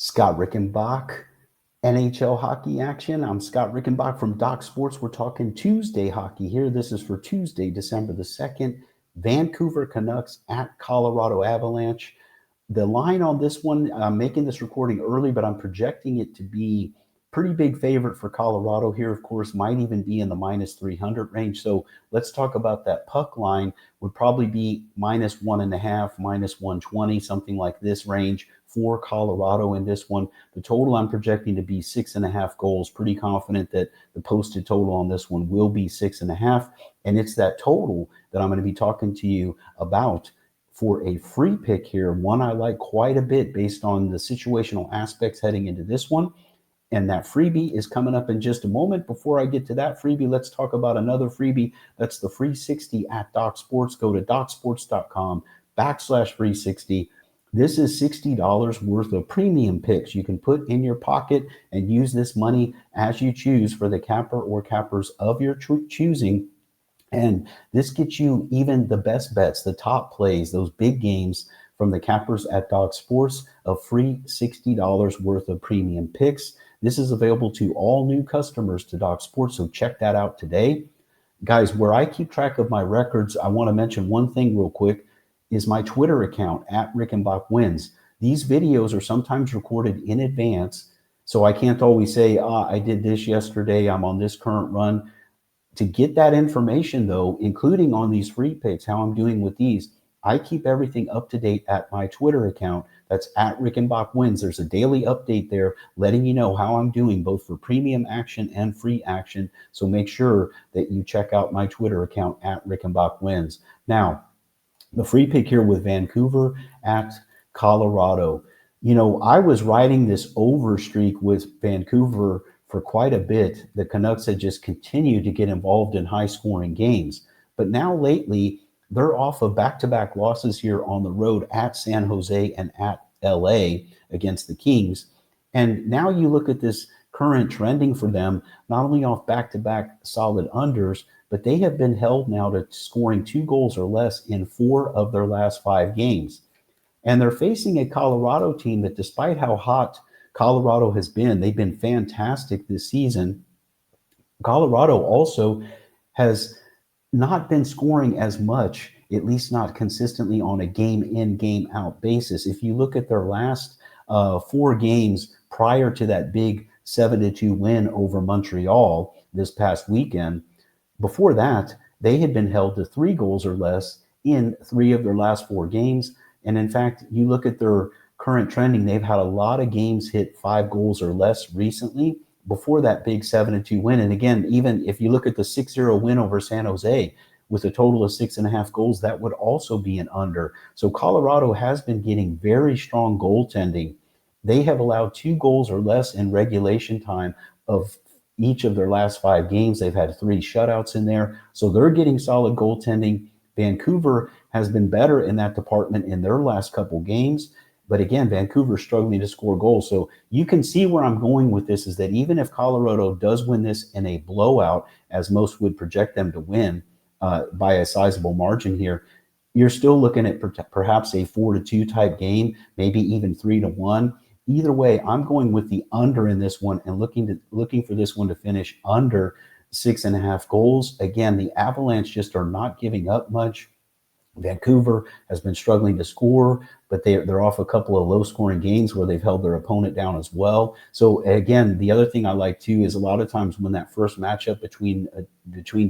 Scott Rickenbach, NHL hockey action. I'm Scott Rickenbach from Doc Sports. We're talking Tuesday hockey here. This is for Tuesday, December the 2nd. Vancouver Canucks at Colorado Avalanche. The line on this one, I'm making this recording early, but I'm projecting it to be pretty big favorite for Colorado here. Of course, might even be in the minus 300 range. So let's talk about that puck line. Would probably be minus 1.5, minus 120, something like this range for Colorado in this one. The total I'm projecting to be 6.5 goals. Pretty confident that the posted total on this one will be 6.5. And it's that total that I'm going to be talking to you about for a free pick here. One I like quite a bit based on the situational aspects heading into this one. And that freebie is coming up in just a moment. Before I get to that freebie, let's talk about another freebie. That's the free 60 at Doc Sports. Go to docsports.com/free 60. This is $60 worth of premium picks you can put in your pocket and use this money as you choose for the capper or cappers of your choosing. And this gets you even the best bets, the top plays, those big games from the cappers at Doc Sports, a free $60 worth of premium picks. This is available to all new customers to Doc Sports, so check that out today. Guys, where I keep track of my records, I want to mention one thing real quick, is my Twitter account, at Rickenbach Wins. These videos are sometimes recorded in advance, so I can't always say, I did this yesterday, I'm on this current run. To get that information, though, including on these free picks, how I'm doing with these, I keep everything up to date at my Twitter account. That's at Rickenbach Wins. There's a daily update there letting you know how I'm doing, both for premium action and free action. So make sure that you check out my Twitter account at Rickenbach Wins. Now, the free pick here with Vancouver at Colorado. You know, I was riding this over streak with Vancouver for quite a bit. The Canucks had just continued to get involved in high-scoring games. But now lately, they're off of back-to-back losses here on the road at San Jose and at LA against the Kings. And now you look at this current trending for them, not only off back-to-back solid unders, but they have been held now to scoring 2 goals or less in 4 of their last 5 games. And they're facing a Colorado team that, despite how hot Colorado has been, they've been fantastic this season. Colorado also has not been scoring as much, at least not consistently on a game in, game out basis. If you look at their last 4 games prior to that big 7-2 win over Montreal this past weekend, before that, they had been held to 3 goals or less in 3 of their last 4 games. And in fact, you look at their current trending, they've had a lot of games hit 5 goals or less recently before that big 7-2 win. And again, even if you look at the 6-0 win over San Jose with a total of 6.5 goals, that would also be an under. So Colorado has been getting very strong goaltending. They have allowed 2 goals or less in regulation time of each of their last 5 games. They've had 3 shutouts in there. So they're getting solid goaltending. Vancouver has been better in that department in their last couple games. But again, Vancouver's struggling to score goals. So you can see where I'm going with this, is that even if Colorado does win this in a blowout, as most would project them to win by a sizable margin here, you're still looking at perhaps a 4-2 type game, maybe even 3-1. Either way, I'm going with the under in this one and looking for this one to finish under 6.5 goals. Again, the Avalanche just are not giving up much. Vancouver has been struggling to score, but they're off a couple of low-scoring games where they've held their opponent down as well. So again, the other thing I like too is a lot of times when that first matchup between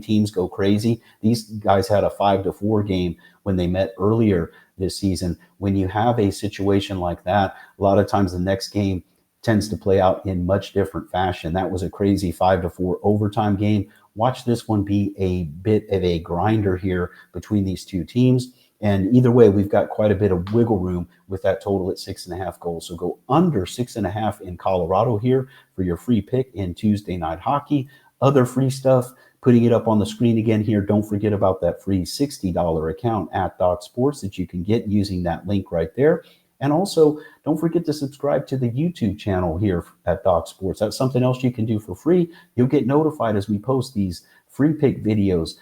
teams go crazy, these guys had a 5-4 game when they met earlier this season. When you have a situation like that, a lot of times the next game tends to play out in much different fashion. That was a crazy 5-4 overtime game. Watch this one be a bit of a grinder here between these two teams. And either way, we've got quite a bit of wiggle room with that total at 6.5 goals. So go under 6.5 in Colorado here for your free pick in Tuesday night hockey. Other free stuff, putting it up on the screen again here. Don't forget about that free $60 account at Doc Sports that you can get using that link right there. And also, don't forget to subscribe to the YouTube channel here at Doc Sports. That's something else you can do for free. You'll get notified as we post these free pick videos,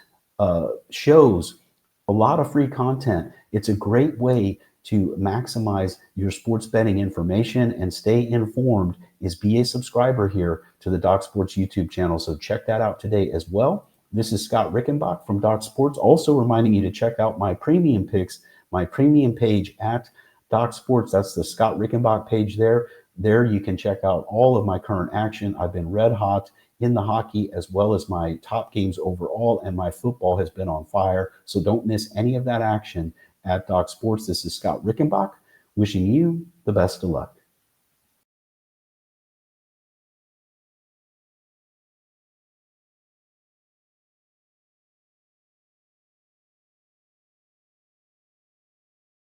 shows, a lot of free content. It's a great way to maximize your sports betting information and stay informed is be a subscriber here to the Doc Sports YouTube channel. So check that out today as well. This is Scott Rickenbach from Doc Sports, also reminding you to check out my premium picks, my premium page at Doc Sports. That's the Scott Rickenbach page there. There you can check out all of my current action. I've been red hot in the hockey as well as my top games overall, and my football has been on fire. So don't miss any of that action at Doc Sports. This is Scott Rickenbach wishing you the best of luck.